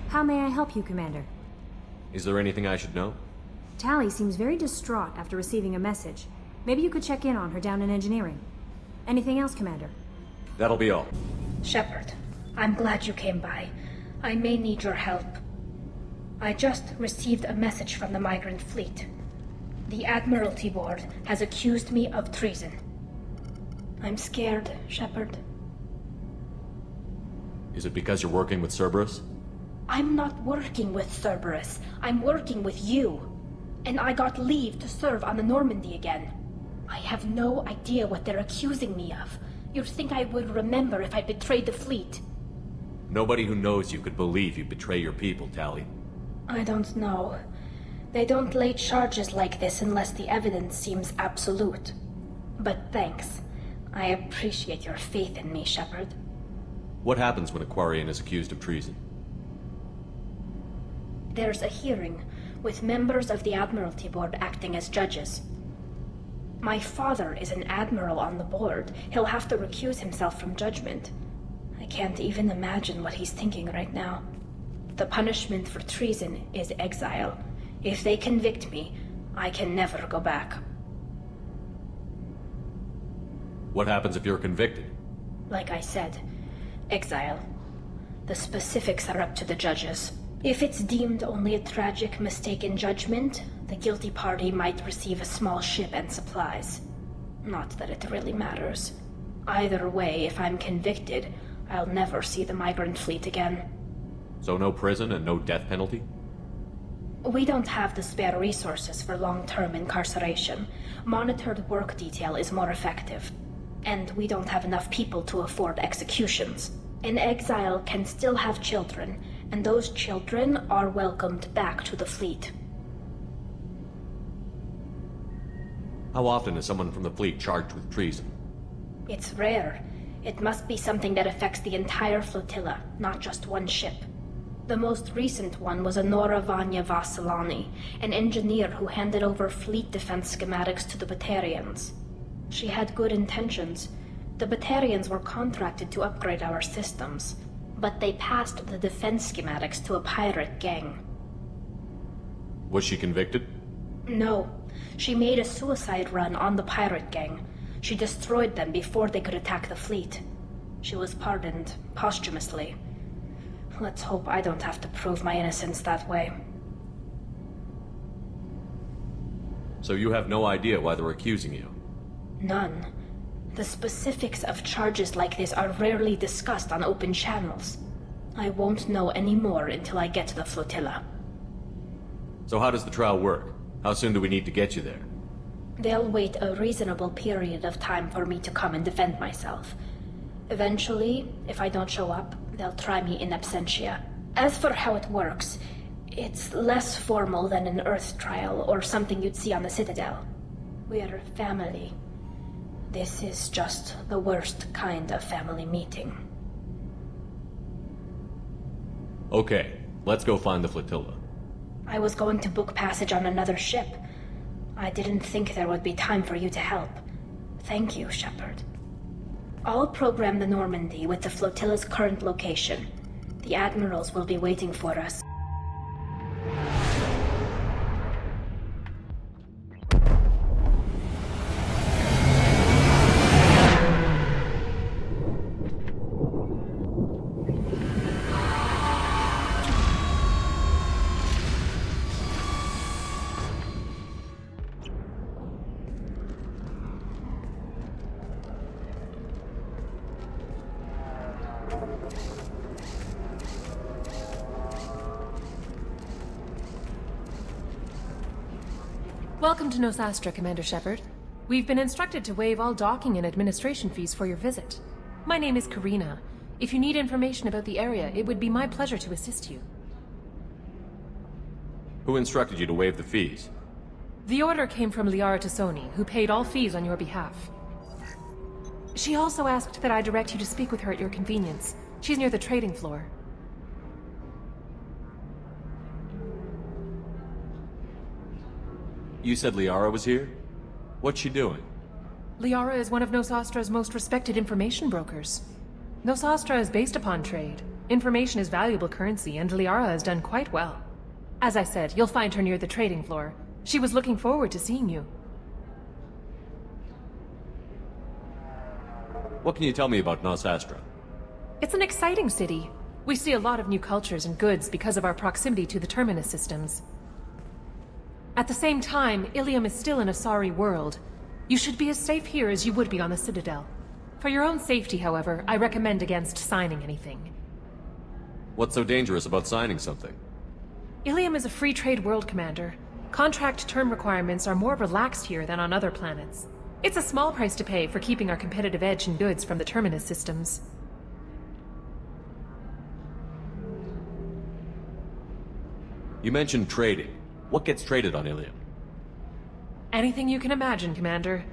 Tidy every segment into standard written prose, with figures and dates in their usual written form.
How may I help you, Commander? Is there anything I should know? Tally seems very distraught after receiving a message. Maybe you could check in on her down in engineering. Anything else, Commander? That'll be all. Shepard, I'm glad you came by. I may need your help. I just received a message from the migrant fleet. The Admiralty Board has accused me of treason. I'm scared, Shepard. Is it because you're working with Cerberus? I'm not working with Cerberus. I'm working with you. And I got leave to serve on the Normandy again. I have no idea what they're accusing me of. You'd think I would remember if I betrayed the fleet. Nobody who knows you could believe you betray your people, Tally. I don't know. They don't lay charges like this unless the evidence seems absolute. But thanks. I appreciate your faith in me, Shepard. What happens when a Quarian is accused of treason? There's a hearing, with members of the Admiralty Board acting as judges. My father is an admiral on the board. He'll have to recuse himself from judgment. I can't even imagine what he's thinking right now. The punishment for treason is exile. If they convict me, I can never go back. What happens if you're convicted? Like I said, exile. The specifics are up to the judges. If it's deemed only a tragic mistake in judgment, the guilty party might receive a small ship and supplies. Not that it really matters. Either way, if I'm convicted, I'll never see the migrant fleet again. So no prison and no death penalty? We don't have the spare resources for long-term incarceration. Monitored work detail is more effective. And we don't have enough people to afford executions. An exile can still have children, and those children are welcomed back to the fleet. How often is someone from the fleet charged with treason? It's rare. It must be something that affects the entire flotilla, not just one ship. The most recent one was Honora Vanya Vassilani, an engineer who handed over fleet defense schematics to the Batarians. She had good intentions. The Batarians were contracted to upgrade our systems, but they passed the defense schematics to a pirate gang. Was she convicted? No. She made a suicide run on the pirate gang. She destroyed them before they could attack the fleet. She was pardoned posthumously. Let's hope I don't have to prove my innocence that way. So you have no idea why they're accusing you? None. The specifics of charges like this are rarely discussed on open channels. I won't know any more until I get to the flotilla. So how does the trial work? How soon do we need to get you there? They'll wait a reasonable period of time for me to come and defend myself. Eventually, if I don't show up, they'll try me in absentia. As for how it works, it's less formal than an Earth trial or something you'd see on the Citadel. We're family. This is just the worst kind of family meeting. Okay, let's go find the flotilla. I was going to book passage on another ship. I didn't think there would be time for you to help. Thank you, Shepard. I'll program the Normandy with the flotilla's current location. The admirals will be waiting for us. Welcome to Nosastra, Commander Shepard. We've been instructed to waive all docking and administration fees for your visit. My name is Karina. If you need information about the area, it would be my pleasure to assist you. Who instructed you to waive the fees? The order came from Liara Tassoni, who paid all fees on your behalf. She also asked that I direct you to speak with her at your convenience. She's near the trading floor. You said Liara was here? What's she doing? Liara is one of Nosastra's most respected information brokers. Nosastra is based upon trade. Information is valuable currency, and Liara has done quite well. As I said, you'll find her near the trading floor. She was looking forward to seeing you. What can you tell me about Nos Astra? It's an exciting city. We see a lot of new cultures and goods because of our proximity to the Terminus systems. At the same time, Ilium is still an Asari world. You should be as safe here as you would be on the Citadel. For your own safety, however, I recommend against signing anything. What's so dangerous about signing something? Ilium is a free trade world, Commander. Contract term requirements are more relaxed here than on other planets. It's a small price to pay for keeping our competitive edge in goods from the Terminus systems. You mentioned trading. What gets traded on Ilium? Anything you can imagine, Commander.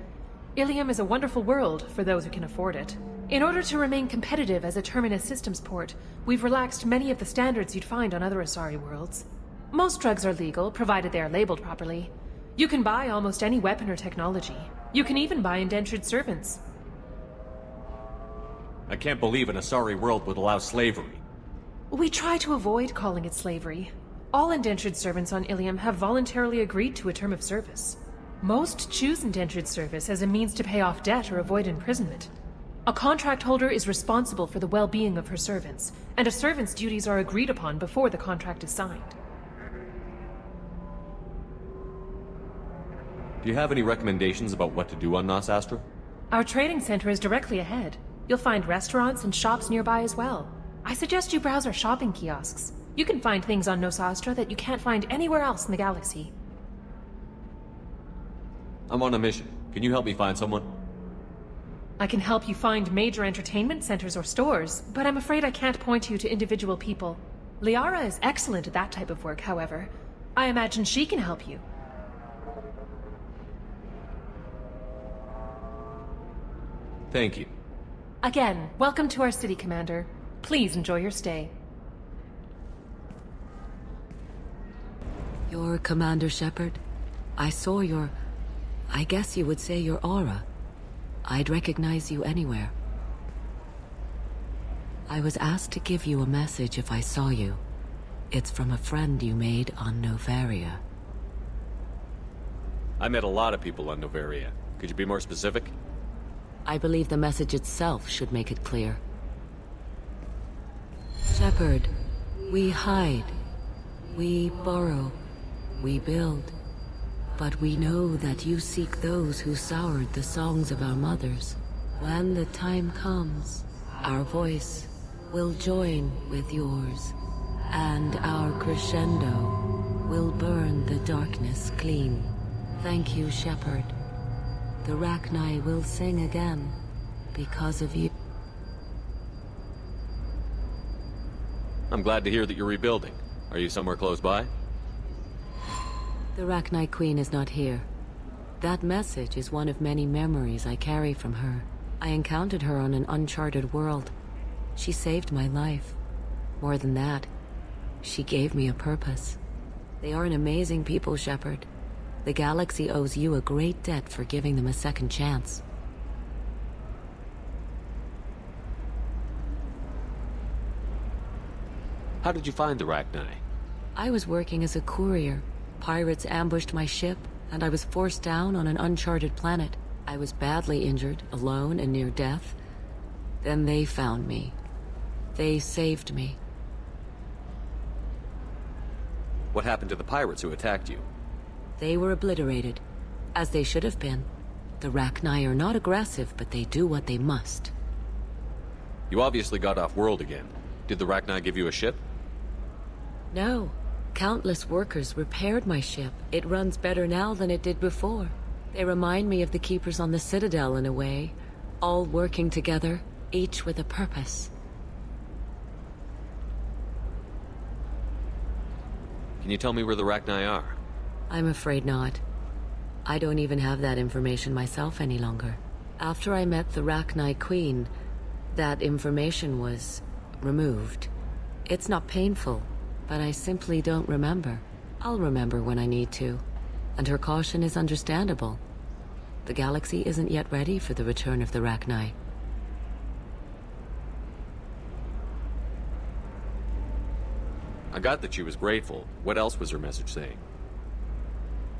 Ilium is a wonderful world for those who can afford it. In order to remain competitive as a Terminus systems port, we've relaxed many of the standards you'd find on other Asari worlds. Most drugs are legal, provided they are labeled properly. You can buy almost any weapon or technology. You can even buy indentured servants. I can't believe an Asari world would allow slavery. We try to avoid calling it slavery. All indentured servants on Ilium have voluntarily agreed to a term of service. Most choose indentured service as a means to pay off debt or avoid imprisonment. A contract holder is responsible for the well-being of her servants, and a servant's duties are agreed upon before the contract is signed. Do you have any recommendations about what to do on Nos Astra? Our trading center is directly ahead. You'll find restaurants and shops nearby as well. I suggest you browse our shopping kiosks. You can find things on Nos Astra that you can't find anywhere else in the galaxy. I'm on a mission. Can you help me find someone? I can help you find major entertainment centers or stores, but I'm afraid I can't point you to individual people. Liara is excellent at that type of work, however. I imagine she can help you. Thank you. Again, welcome to our city, Commander. Please enjoy your stay. You're Commander Shepard? I saw I guess you would say your aura. I'd recognize you anywhere. I was asked to give you a message if I saw you. It's from a friend you made on Novaria. I met a lot of people on Novaria. Could you be more specific? I believe the message itself should make it clear. Shepard, we hide. We borrow. We build. But we know that you seek those who soured the songs of our mothers. When the time comes, our voice will join with yours, and our crescendo will burn the darkness clean. Thank you, Shepard. The Rachni will sing again because of you. I'm glad to hear that you're rebuilding. Are you somewhere close by? The Rachni Queen is not here. That message is one of many memories I carry from her. I encountered her on an uncharted world. She saved my life. More than that, she gave me a purpose. They are an amazing people, Shepard. The galaxy owes you a great debt for giving them a second chance. How did you find the Rachni? I was working as a courier. Pirates ambushed my ship, and I was forced down on an uncharted planet. I was badly injured, alone and near death. Then they found me. They saved me. What happened to the pirates who attacked you? They were obliterated, as they should have been. The Rachni are not aggressive, but they do what they must. You obviously got off world again. Did the Rachni give you a ship? No. Countless workers repaired my ship. It runs better now than it did before. They remind me of the Keepers on the Citadel in a way. All working together, each with a purpose. Can you tell me where the Rachni are? I'm afraid not. I don't even have that information myself any longer. After I met the Rachni Queen, that information was removed. It's not painful, but I simply don't remember. I'll remember when I need to, and her caution is understandable. The galaxy isn't yet ready for the return of the Rachni. I got that she was grateful. What else was her message saying?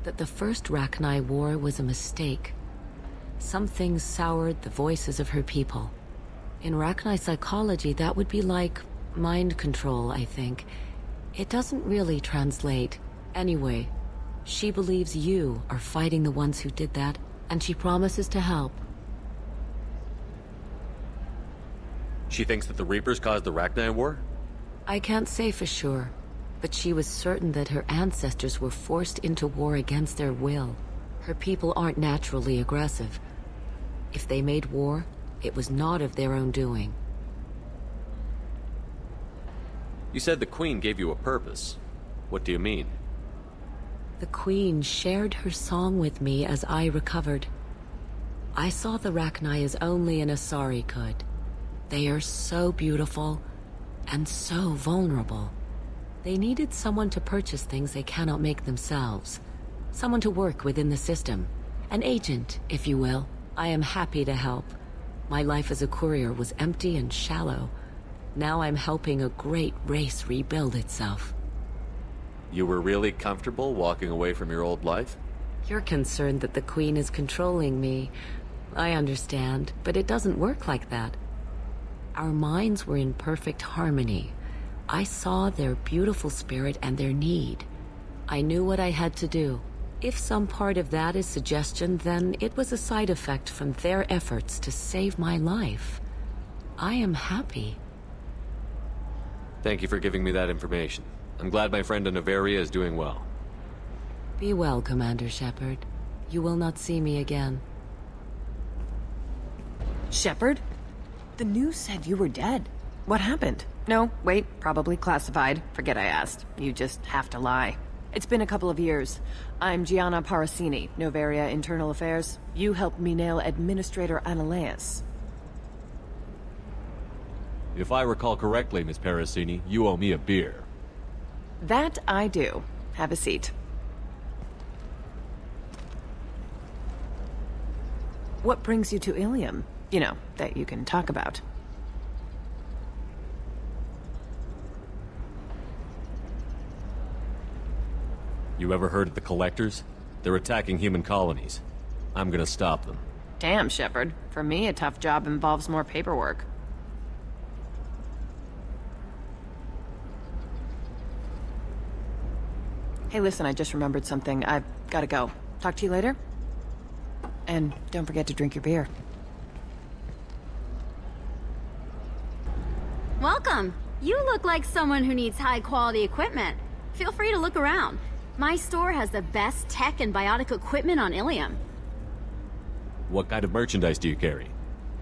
That the first Rachni war was a mistake. Some things soured the voices of her people. In Rachni psychology, that would be like mind control, I think. It doesn't really translate. Anyway, she believes you are fighting the ones who did that, and she promises to help. She thinks that the Reapers caused the Rachni War? I can't say for sure, but she was certain that her ancestors were forced into war against their will. Her people aren't naturally aggressive. If they made war, it was not of their own doing. You said the Queen gave you a purpose. What do you mean? The Queen shared her song with me as I recovered. I saw the Rachni as only an Asari could. They are so beautiful and so vulnerable. They needed someone to purchase things they cannot make themselves. Someone to work within the system. An agent, if you will. I am happy to help. My life as a courier was empty and shallow. Now I'm helping a great race rebuild itself. You were really comfortable walking away from your old life? You're concerned that the Queen is controlling me. I understand, but it doesn't work like that. Our minds were in perfect harmony. I saw their beautiful spirit and their need. I knew what I had to do. If some part of that is suggestion, then it was a side effect from their efforts to save my life. I am happy. Thank you for giving me that information. I'm glad my friend in Noveria is doing well. Be well, Commander Shepard. You will not see me again. Shepard? The news said you were dead. What happened? No, wait, probably classified. Forget I asked. You just have to lie. It's been a couple of years. I'm Gianna Parasini, Noveria Internal Affairs. You helped me nail Administrator Analeas. If I recall correctly, Miss Parasini, you owe me a beer. That I do. Have a seat. What brings you to Ilium? You know, that you can talk about. You ever heard of the Collectors? They're attacking human colonies. I'm gonna stop them. Damn, Shepard. For me, a tough job involves more paperwork. Hey, listen, I just remembered something. I've gotta go. Talk to you later? And don't forget to drink your beer. Welcome. You look like someone who needs high-quality equipment. Feel free to look around. My store has the best tech and biotic equipment on Ilium. What kind of merchandise do you carry?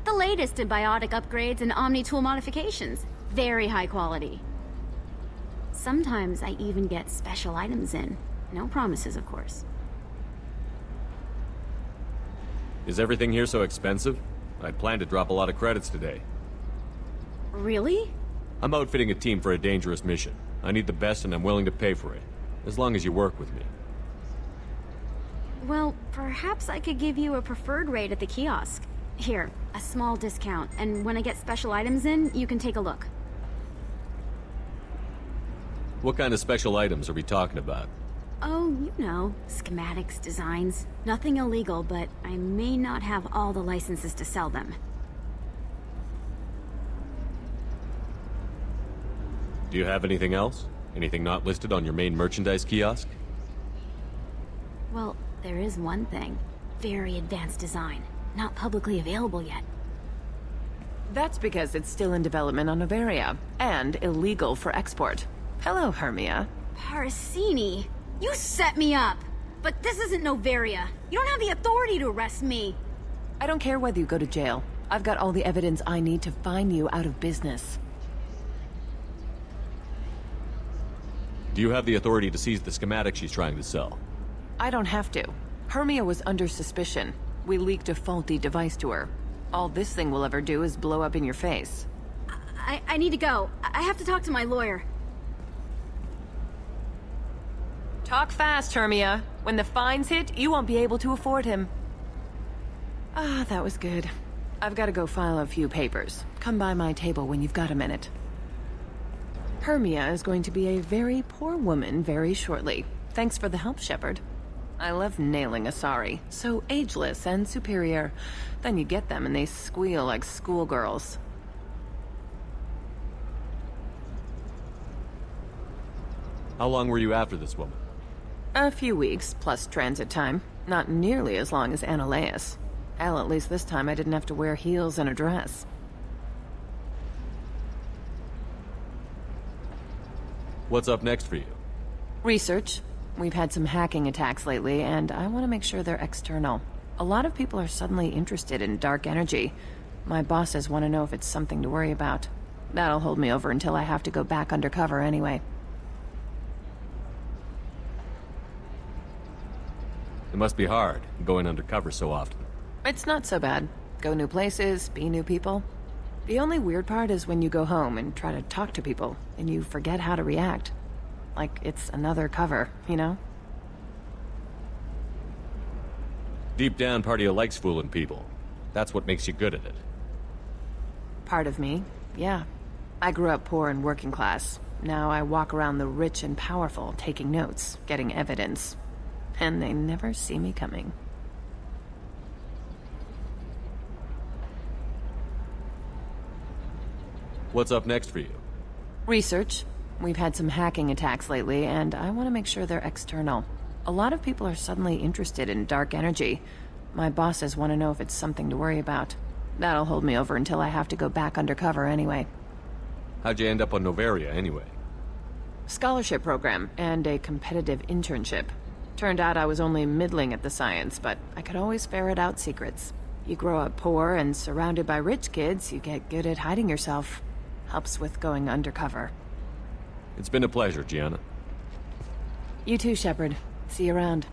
The latest in biotic upgrades and omni-tool modifications. Very high quality. Sometimes I even get special items in. No promises, of course. Is everything here so expensive? I'd planned to drop a lot of credits today. Really? I'm outfitting a team for a dangerous mission. I need the best and I'm willing to pay for it. As long as you work with me. Well, perhaps I could give you a preferred rate at the kiosk. Here, a small discount, and when I get special items in, you can take a look. What kind of special items are we talking about? Oh, you know, schematics, designs. Nothing illegal, but I may not have all the licenses to sell them. Do you have anything else? Anything not listed on your main merchandise kiosk? Well, there is one thing. Very advanced design. Not publicly available yet. That's because it's still in development on Noveria, and illegal for export. Hello, Hermia. Parasini, you set me up! But this isn't Noveria. You don't have the authority to arrest me! I don't care whether you go to jail. I've got all the evidence I need to find you out of business. Do you have the authority to seize the schematic she's trying to sell? I don't have to. Hermia was under suspicion. We leaked a faulty device to her. All this thing will ever do is blow up in your face. I need to go. I have to talk to my lawyer. Talk fast, Hermia. When the fines hit, you won't be able to afford him. Ah, that was good. I've got to go file a few papers. Come by my table when you've got a minute. Hermia is going to be a very poor woman very shortly. Thanks for the help, Shepard. I love nailing Asari. So ageless and superior. Then you get them and they squeal like schoolgirls. How long were you after this woman? A few weeks, plus transit time. Not nearly as long as Annaleus. Hell, at least this time I didn't have to wear heels and a dress. What's up next for you? Research. We've had some hacking attacks lately, and I want to make sure they're external. A lot of people are suddenly interested in dark energy. My bosses want to know if it's something to worry about. That'll hold me over until I have to go back undercover anyway. It must be hard, going undercover so often. It's not so bad. Go new places, be new people. The only weird part is when you go home and try to talk to people, and you forget how to react. Like it's another cover, you know? Deep down, part of you likes fooling people. That's what makes you good at it. Part of me, yeah. I grew up poor and working class. Now I walk around the rich and powerful, taking notes, getting evidence. And they never see me coming. What's up next for you? Research. We've had some hacking attacks lately, and I want to make sure they're external. A lot of people are suddenly interested in dark energy. My bosses want to know if it's something to worry about. That'll hold me over until I have to go back undercover anyway. How'd you end up on Novaria, anyway? Scholarship program and a competitive internship. Turned out I was only middling at the science, but I could always ferret out secrets. You grow up poor and surrounded by rich kids, you get good at hiding yourself. Helps with going undercover. It's been a pleasure, Gianna. You too, Shepard. See you around.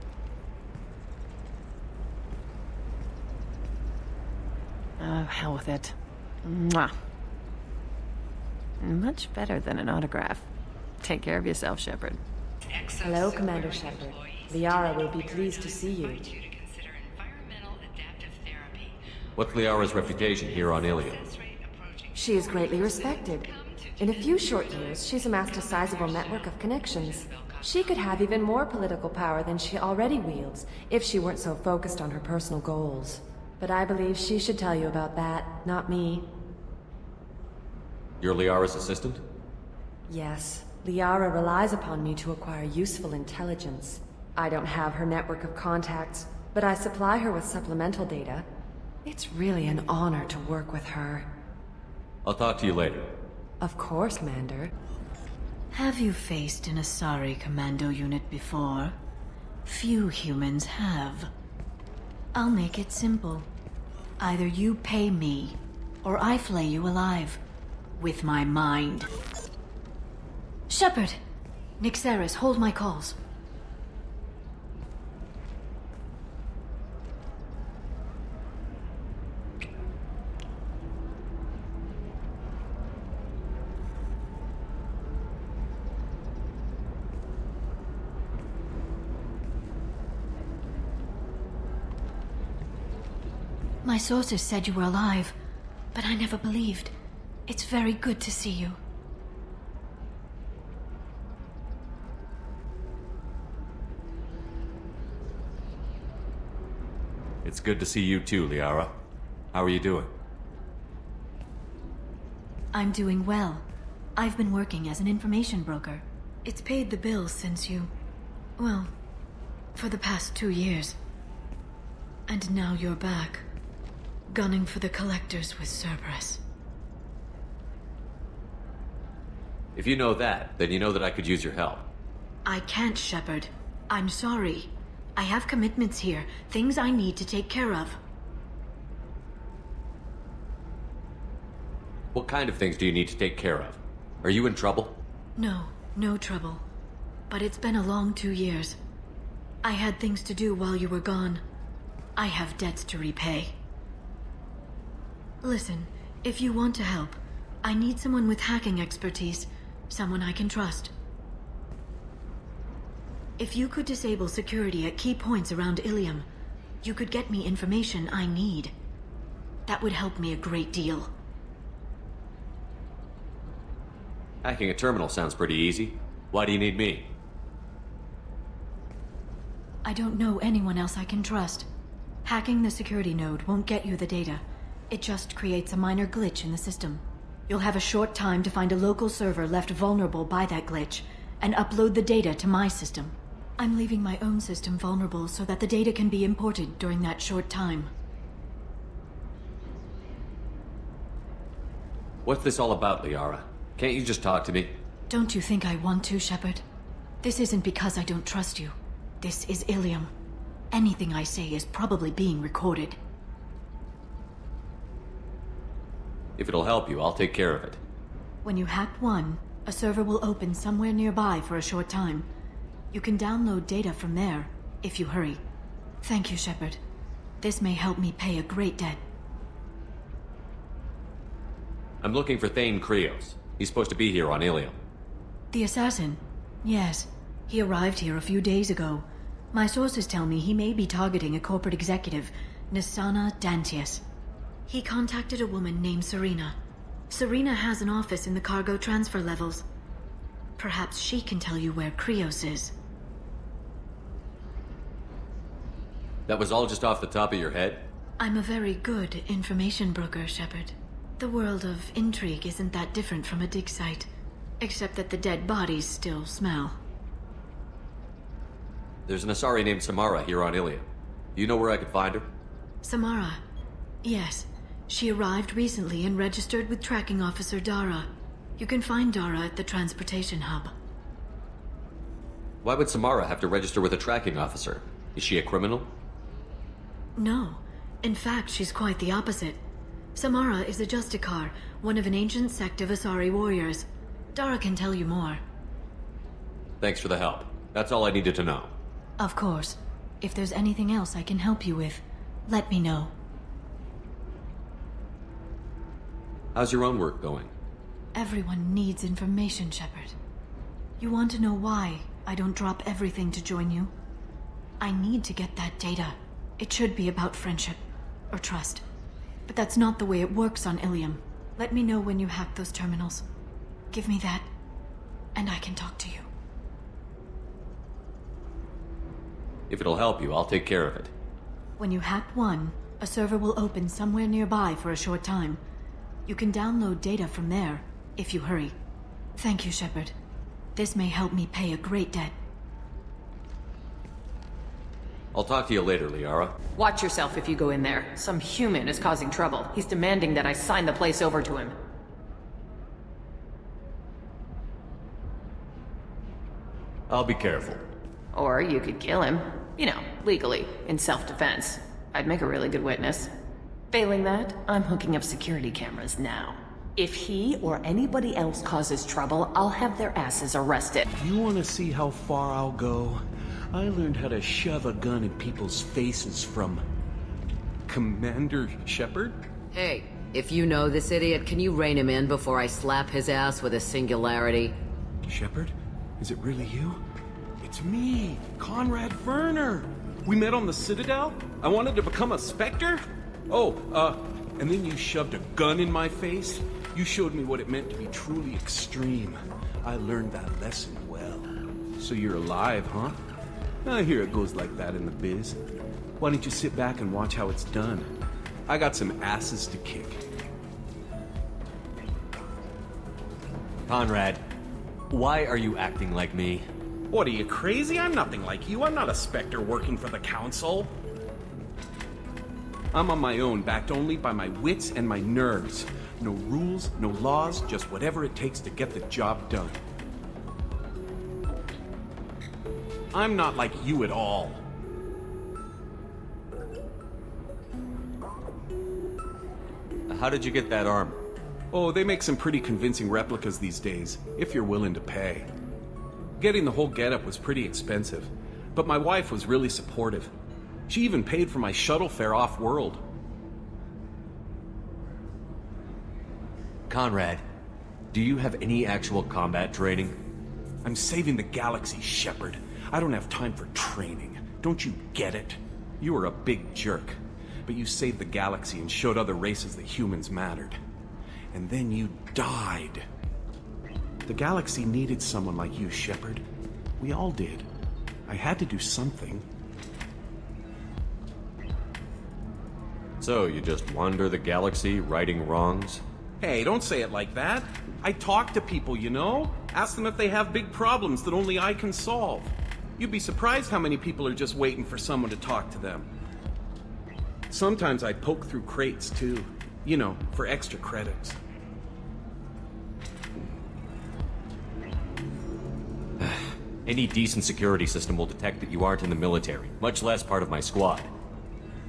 Oh, hell with it. Mwah. Much better than an autograph. Take care of yourself, Shepard. Hello, Commander Shepard. Liara will be pleased to see you. What's Liara's reputation here on Ilium? She is greatly respected. In a few short years, she's amassed a sizable network of connections. She could have even more political power than she already wields, if she weren't so focused on her personal goals. But I believe she should tell you about that, not me. You're Liara's assistant? Yes. Liara relies upon me to acquire useful intelligence. I don't have her network of contacts, but I supply her with supplemental data. It's really an honor to work with her. I'll talk to you later. Of course, Commander. Have you faced an Asari commando unit before? Few humans have. I'll make it simple. Either you pay me, or I flay you alive. With my mind. Shepard! Nixeris, hold my calls. My sources said you were alive, but I never believed. It's very good to see you. It's good to see you too, Liara. How are you doing? I'm doing well. I've been working as an information broker. It's paid the bills since you... well, for the past 2 years. And now you're back. Gunning for the Collectors with Cerberus. If you know that, then you know that I could use your help. I can't, Shepard. I'm sorry. I have commitments here, things I need to take care of. What kind of things do you need to take care of? Are you in trouble? No, no trouble. But it's been a long 2 years. I had things to do while you were gone. I have debts to repay. Listen, if you want to help, I need someone with hacking expertise, someone I can trust. If you could disable security at key points around Ilium, you could get me information I need. That would help me a great deal. Hacking a terminal sounds pretty easy. Why do you need me? I don't know anyone else I can trust. Hacking the security node won't get you the data. It just creates a minor glitch in the system. You'll have a short time to find a local server left vulnerable by that glitch, and upload the data to my system. I'm leaving my own system vulnerable so that the data can be imported during that short time. What's this all about, Liara? Can't you just talk to me? Don't you think I want to, Shepard? This isn't because I don't trust you. This is Ilium. Anything I say is probably being recorded. If it'll help you, I'll take care of it. When you hack one, a server will open somewhere nearby for a short time. You can download data from there, if you hurry. Thank you, Shepard. This may help me pay a great debt. I'm looking for Thane Krios. He's supposed to be here on Ilium. The assassin? Yes. He arrived here a few days ago. My sources tell me he may be targeting a corporate executive, Nisana Dantius. He contacted a woman named Serena. Serena has an office in the cargo transfer levels. Perhaps she can tell you where Krios is. That was all just off the top of your head? I'm a very good information broker, Shepard. The world of intrigue isn't that different from a dig site, except that the dead bodies still smell. There's an Asari named Samara here on Ilium. Do you know where I could find her? Samara? Yes. She arrived recently and registered with Tracking Officer Dara. You can find Dara at the transportation hub. Why would Samara have to register with a tracking officer? Is she a criminal? No. In fact, she's quite the opposite. Samara is a Justicar, one of an ancient sect of Asari warriors. Dara can tell you more. Thanks for the help. That's all I needed to know. Of course. If there's anything else I can help you with, let me know. How's your own work going? Everyone needs information, Shepard. You want to know why I don't drop everything to join you? I need to get that data. It should be about friendship, or trust. But that's not the way it works on Ilium. Let me know when you hack those terminals. Give me that, and I can talk to you. If it'll help you, I'll take care of it. When you hack one, a server will open somewhere nearby for a short time. You can download data from there, if you hurry. Thank you, Shepard. This may help me pay a great debt. I'll talk to you later, Liara. Watch yourself if you go in there. Some human is causing trouble. He's demanding that I sign the place over to him. I'll be careful. Or you could kill him. You know, legally, in self-defense. I'd make a really good witness. Failing that, I'm hooking up security cameras now. If he or anybody else causes trouble, I'll have their asses arrested. You want to see how far I'll go? I learned how to shove a gun in people's faces from Commander Shepard? Hey, if you know this idiot, can you rein him in before I slap his ass with a singularity? Shepard? Is it really you? It's me, Conrad Werner. We met on the Citadel? I wanted to become a Spectre? Oh, and then you shoved a gun in my face? You showed me what it meant to be truly extreme. I learned that lesson well. So you're alive, huh? I hear it goes like that in the biz. Why don't you sit back and watch how it's done? I got some asses to kick. Conrad, why are you acting like me? What, are you crazy? I'm nothing like you. I'm not a Spectre working for the Council. I'm on my own, backed only by my wits and my nerves. No rules, no laws, just whatever it takes to get the job done. I'm not like you at all. How did you get that armor? Oh, they make some pretty convincing replicas these days, if you're willing to pay. Getting the whole getup was pretty expensive, but my wife was really supportive. She even paid for my shuttle fare off-world. Conrad, do you have any actual combat training? I'm saving the galaxy, Shepard. I don't have time for training. Don't you get it? You were a big jerk, but you saved the galaxy and showed other races that humans mattered. And then you died. The galaxy needed someone like you, Shepard. We all did. I had to do something. So, you just wander the galaxy, righting wrongs? Hey, don't say it like that. I talk to people, you know? Ask them if they have big problems that only I can solve. You'd be surprised how many people are just waiting for someone to talk to them. Sometimes I poke through crates, too. You know, for extra credits. Any decent security system will detect that you aren't in the military, much less part of my squad.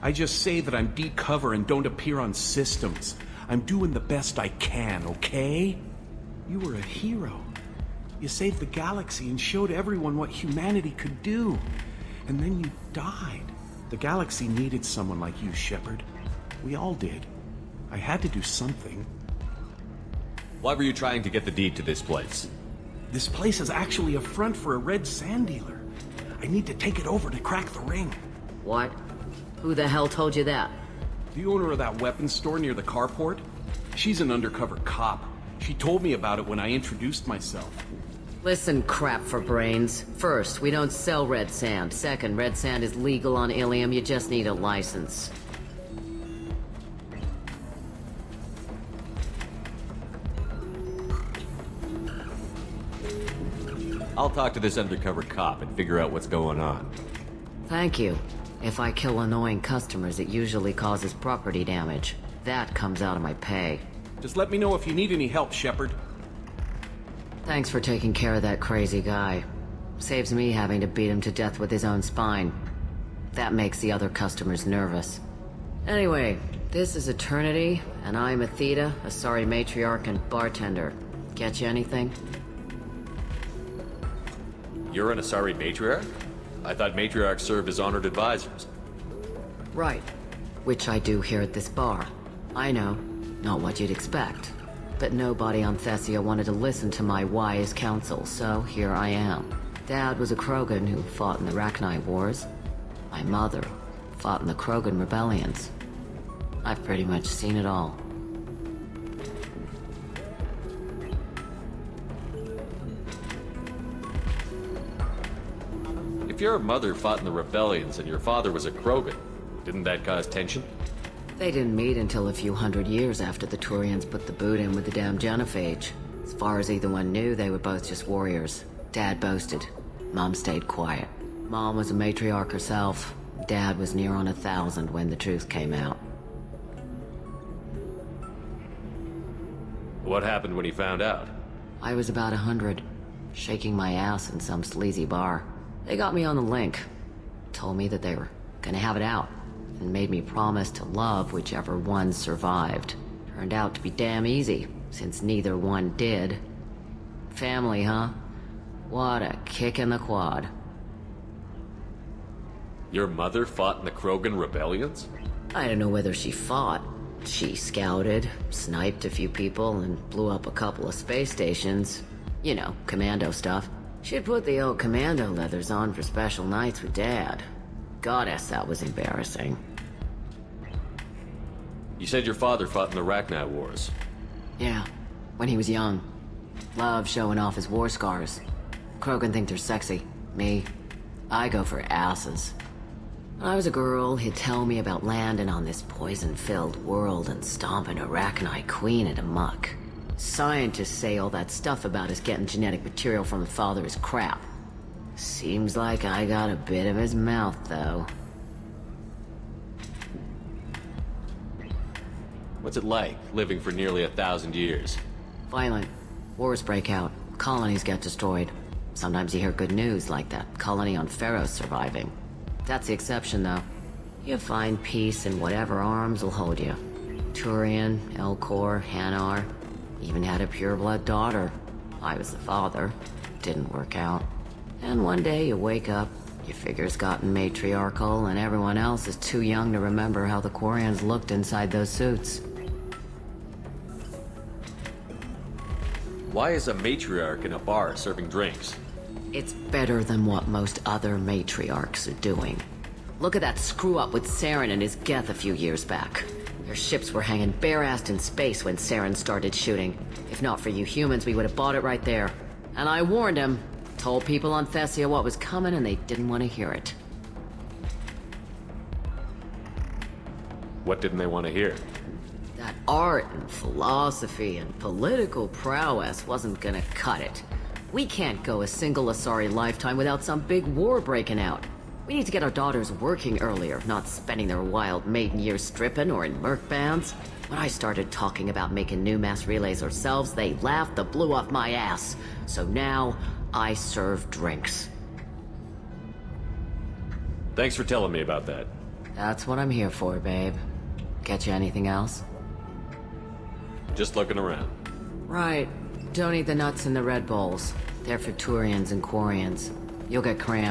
I just say that I'm deep cover and don't appear on systems. I'm doing the best I can, okay? You were a hero. You saved the galaxy and showed everyone what humanity could do. And then you died. The galaxy needed someone like you, Shepard. We all did. I had to do something. Why were you trying to get the deed to this place? This place is actually a front for a red sand dealer. I need to take it over to crack the ring. What? Who the hell told you that? The owner of that weapons store near the carport? She's an undercover cop. She told me about it when I introduced myself. Listen, crap for brains. First, we don't sell red sand. Second, red sand is legal on Ilium. You just need a license. I'll talk to this undercover cop and figure out what's going on. Thank you. If I kill annoying customers, it usually causes property damage. That comes out of my pay. Just let me know if you need any help, Shepard. Thanks for taking care of that crazy guy. Saves me having to beat him to death with his own spine. That makes the other customers nervous. Anyway, this is Eternity, and I'm Athena, a sorry matriarch and bartender. Get you anything? You're an Asari matriarch? I thought matriarchs served as honored advisors. Right. Which I do here at this bar. I know, not what you'd expect. But nobody on Thessia wanted to listen to my wise counsel, so here I am. Dad was a Krogan who fought in the Rachni Wars. My mother fought in the Krogan rebellions. I've pretty much seen it all. If your mother fought in the rebellions and your father was a Krogan, didn't that cause tension? They didn't meet until a few hundred years after the Turians put the boot in with the damn genophage. As far as either one knew, they were both just warriors. Dad boasted. Mom stayed quiet. Mom was a matriarch herself. Dad was near on 1,000 when the truth came out. What happened when he found out? I was about 100, shaking my ass in some sleazy bar. They got me on the link. Told me that they were gonna have it out, and made me promise to love whichever one survived. Turned out to be damn easy, since neither one did. Family, huh? What a kick in the quad. Your mother fought in the Krogan rebellions? I don't know whether she fought. She scouted, sniped a few people, and blew up a couple of space stations. You know, commando stuff. She'd put the old commando leathers on for special nights with Dad. Goddess, that was embarrassing. You said your father fought in the Rachni Wars. Yeah, when he was young. Loved showing off his war scars. Krogan think they're sexy. Me, I go for asses. When I was a girl, he'd tell me about landing on this poison-filled world and stomping a Rachni queen into muck. Scientists say all that stuff about us getting genetic material from the father is crap. Seems like I got a bit of his mouth, though. What's it like, living for nearly 1,000 years? Violent. Wars break out. Colonies get destroyed. Sometimes you hear good news, like that colony on Pharaoh surviving. That's the exception, though. You find peace in whatever arms will hold you. Turian, Elcor, Hanar. Even had a pureblood daughter. I was the father. Didn't work out. And one day you wake up, your figure's gotten matriarchal, and everyone else is too young to remember how the Quarians looked inside those suits. Why is a matriarch in a bar serving drinks? It's better than what most other matriarchs are doing. Look at that screw-up with Saren and his Geth a few years back. Their ships were hanging bare-assed in space when Saren started shooting. If not for you humans, we would have bought it right there. And I warned him. Told people on Thessia what was coming, and they didn't want to hear it. What didn't they want to hear? That art and philosophy and political prowess wasn't gonna cut it. We can't go a single Asari lifetime without some big war breaking out. We need to get our daughters working earlier, not spending their wild maiden years stripping or in merc bands. When I started talking about making new mass relays ourselves, they laughed the blue off my ass. So now, I serve drinks. Thanks for telling me about that. That's what I'm here for, babe. Catch you anything else? Just looking around. Right. Don't eat the nuts in the Red Bulls. They're for Turians and Quarians. You'll get cramps.